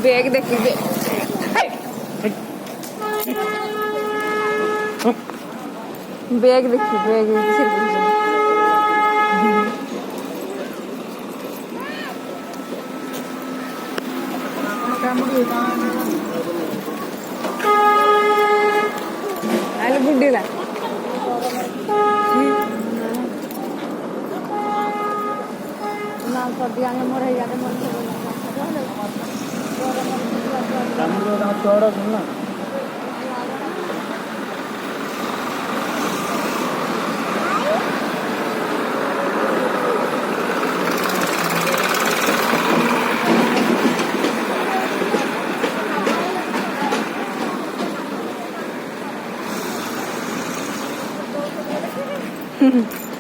Bag देखिए bag देखिए bag अरे बुढ़ीला नाम कर दिया मोर है यार मोर चौड़ा सुनना Mm-hmm.